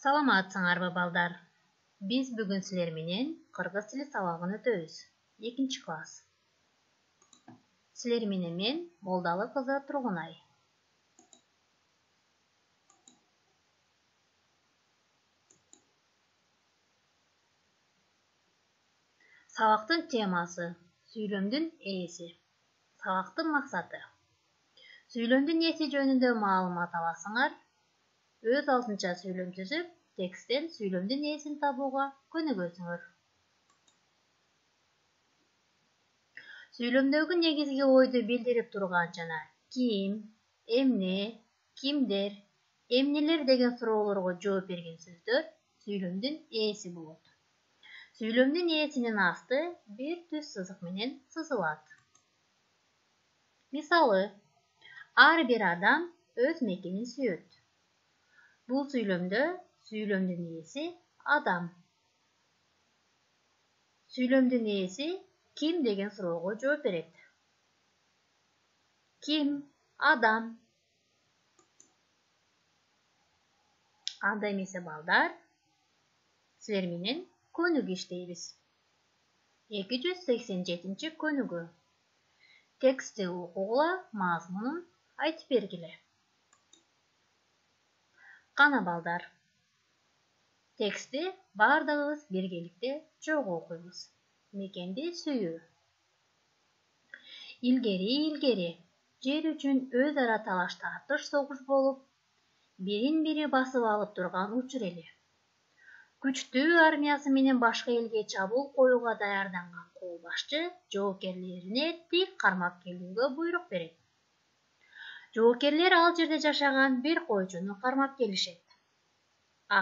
Саламатсыңарбы балдар? Биз бүгүн силер менен кыргыз тили сабагын өтөбүз. 2-класс. Силер менен мен Молдалы кызы Тургунай. Сабактын темасы сүйлөмдүн ээси. Сабактын максаты. Сүйлөмдүн ээси жөнүндө маалымат аласыңар. Өз алдынча сүйлөм түзүп, тексттен сүйлөмдүн ээсин табууга көнүгөсүңөр. Сүйлөмдөгү негизги ойду билдирип турган жана ким, эмне, кимдер, эмнелер деген суроолорго жооп берген сөздөр сүйлөмдүн ээси болот. Сүйлөмдүн ээсинин асты бир түз сызык менен сызылат. Мисалы, ар бир адам өз мекенин сүйөт. Бул сүйлөмдө сүйлөмдүн ээси адам. Сүйлөмдүн ээси ким деген суроого жооп берет. Ким? Адам. Анда эмесе балдар, силер менен көнүгүү иштейбиз. 287 көнүгүү. Текстти окугула, мазмунун айтып бергиле. Кана балдар. Текстти бардыгыбыз биргеликте чогуу окуйбуз. Мекенди сүйүү. Илгери жер үчүн өз ара талаш тартыш согуш болуп, бирин бири басып алып турган учур эли. Күчтүү армиясы менен башка элге чабуул коюуга даярданган кол башчы жоокерлерине тик кармап келүүгө буйрук берет. Жоокерлер ал жерде жашаган бир койчуну кармап келишет.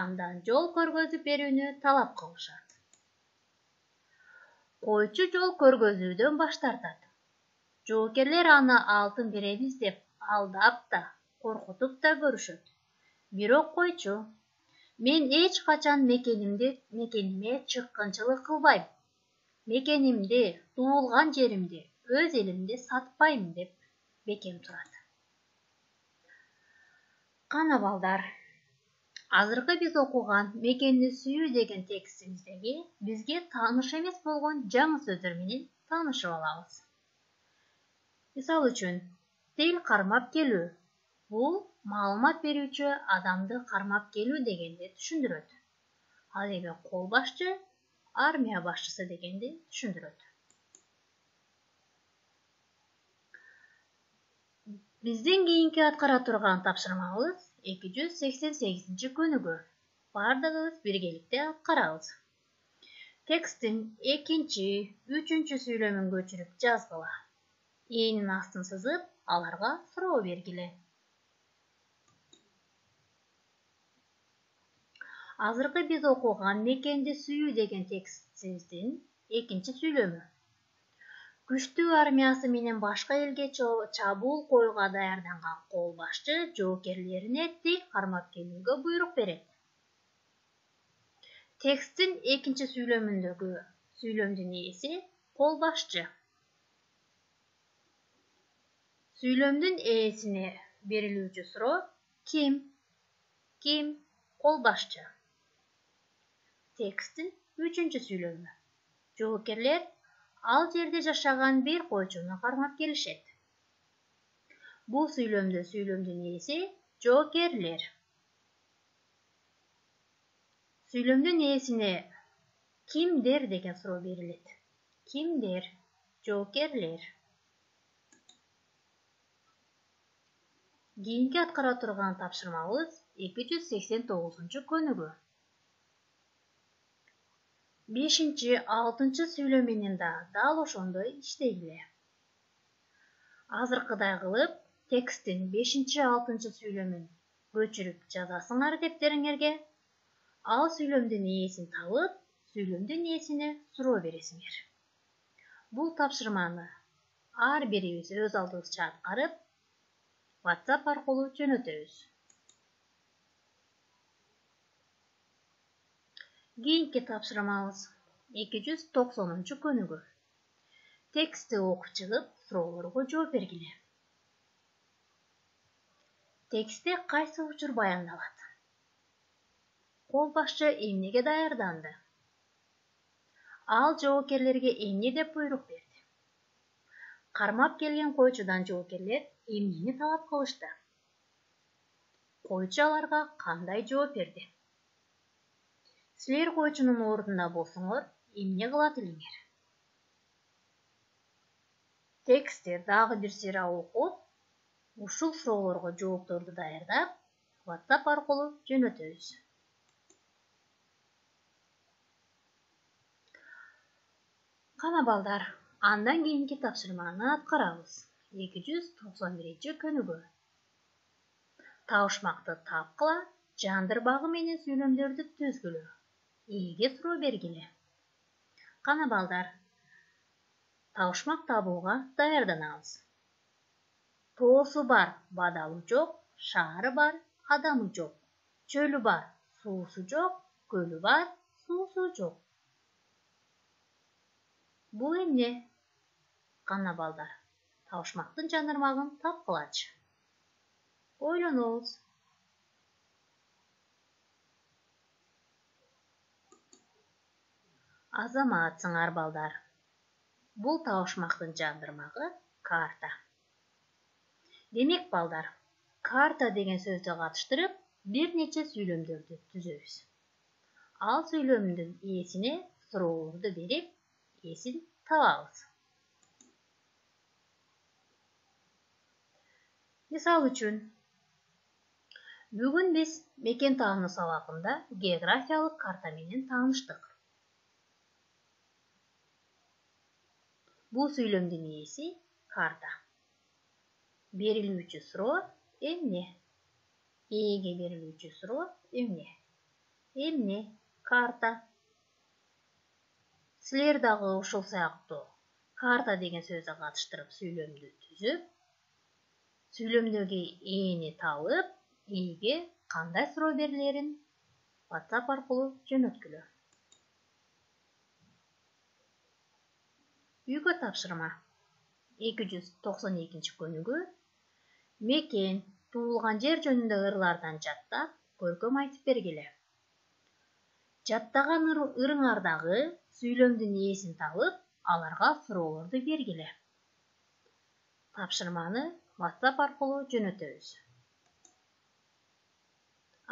Андан жол көргөзүп берүүнү талап кылышат. Койчу жол көргөзүүдөн баш тартат. Жоокерлер аны алтын беребиз деп алдап да, коркутуп да көрүшөт. Бирок койчу: "Мен эч качан мекениме чыккынчылык кылбайм. Мекенимди, туулган жеримди, өз элимди сатпайм" деп бекем турат. Кана балдар, азыркы биз окуган "Мекенди сүйүү" деген текстибиздеги бизге тааныш эмес болгон жаңы сөздөр менен таанышып алабыз. Мисалы үчүн, тил кармап келүү. Бул маалымат берүүчү адамды кармап келүү дегенди түшүндүрөт. Ал эми кол башчы армия башчысы дегенди түшүндүрөт. Биздин кийинки аткара турган тапшырмабыз 288 көнүгүү. Бардыгыбыз биргеликте аткарабыз. Тексттин 2, 3 сүйлөмүн көчүрүп жазгыла. Ээнин астын сызып, аларга суроо бергиле. Азыркы биз окуган "Мекенди сүйүү" деген текстибиздин 2 сүйлөмү. Күчтүү армиясы менен башка элге чабуул коюуга даярданган кол башчы жоокерлерине тик кармап келүүгө буйрук берет. Тексттин 2 сүйлөмүндөгү сүйлөмдүн ээси кол башчы. Сүйлөмдүн ээсине берилүүчү суроо ким? Ким? Кол башчы. Тексттин 3 сүйлөмү. Жоокерлер ал жерде жашаган бир койчуну кармап келишет. Бул сүйлөмдө сүйлөмдүн ээси жоокерлер. Сүйлөмдүн ээсине кимдер деген суроо берилет. Кимдер? Жоокерлер. Кийинки аткара турган тапшырмабыз 289 көнүгүү. 5-6 сүйлөм менен да дал ошондой иштегиле. Азыркыдай кылып, тексттин 5-6 сүйлөмүн көчүрүп жазасыңар дептериңерге. Ал сүйлөмдүн ээсин табып, сүйлөмдүн ээсине суроо бересиңер. Бул тапшырманы ар бирибиз өз алдыбызча аткарып, WhatsApp аркылуу жөнөтөбүз. Кийинки тапшырмабыз 290 көнүгүү. Текстти окуп чыгып, суроолорго жооп бергиле. Текстте кайсы учур баяндалат? Кол башчы эмнеге даярданды? Ал жоокерлерге эмне деп буйрук берди? Кармап келген койчудан жоокерлер эмнени талап кылышты? Койчу аларга кандай жооп берди? Силер койчунун ордунда болсоңор, эмне кылат элиңер? Текстти дагы бир сыйра окуп, ушул суроолорго жоопторду даярдап, WhatsApp аркылуу жөнөтөбүз. Кана балдар, андан кийинки тапшырманы аткарабыз. 291-көнүгө. Табышмакты тапкыла, жандырбагы менен сүйлөмдөрдү түзгүлө. Эге суроо бергиле. Кана балдар, табышмак табууга даярданабыз. Тоосу бар, бадалы жок, шаары бар, адамы жок. Чөлү бар, суусу жок, көлү бар, суусу жок. Бул эмне? Кана балдар, табышмактын жандырмагын тапкылачы. Ойлонобуз. Азаматсыңар балдар. Бул табышмактын жандырмагы карта. Демек балдар, карта деген сөздү катыштырып, бир нече сүйлөмдөрдү түзөбүз. Ал сүйлөмдүн ээсине суроолорду берип, ээсин табабыз. Мисал үчүн, бүгүн биз мекен таануу сабагында географиялык карта менен тааныштык. Бул сүйлөмдүн ээси карта. Берилүүчү суроо эмне? Ээге берилүүчү суроо эмне? Эмне? Карта. Силер дагы ушул сыяктуу карта деген сөздү катыштырып сүйлөмдү түзүп, сүйлөмдөгү ээни табып, ээге кандай суроо берилерин WhatsApp аркылуу жөнөткүлө. Үйгө тапшырма. 292-көнүгө. Мекен, туулган жер жөнүндө ырлардан жаттап, көркөм айтып бергиле. Жаттаган ырыңардагы сүйлөмдүн ээсин табып, аларга суроолорду бергиле. Тапшырманы WhatsApp аркылуу жөнөтөбүз.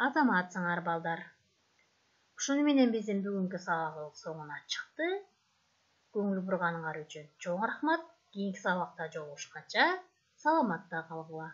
Азаматсыңар балдар. Ушуну менен биздин бүгүнкү сабагыбыз соңуна чыкты. Көңүл бурганыңар үчүн чоң рахмат. Кийинки сабакта жолугушканча саламатта калгыла.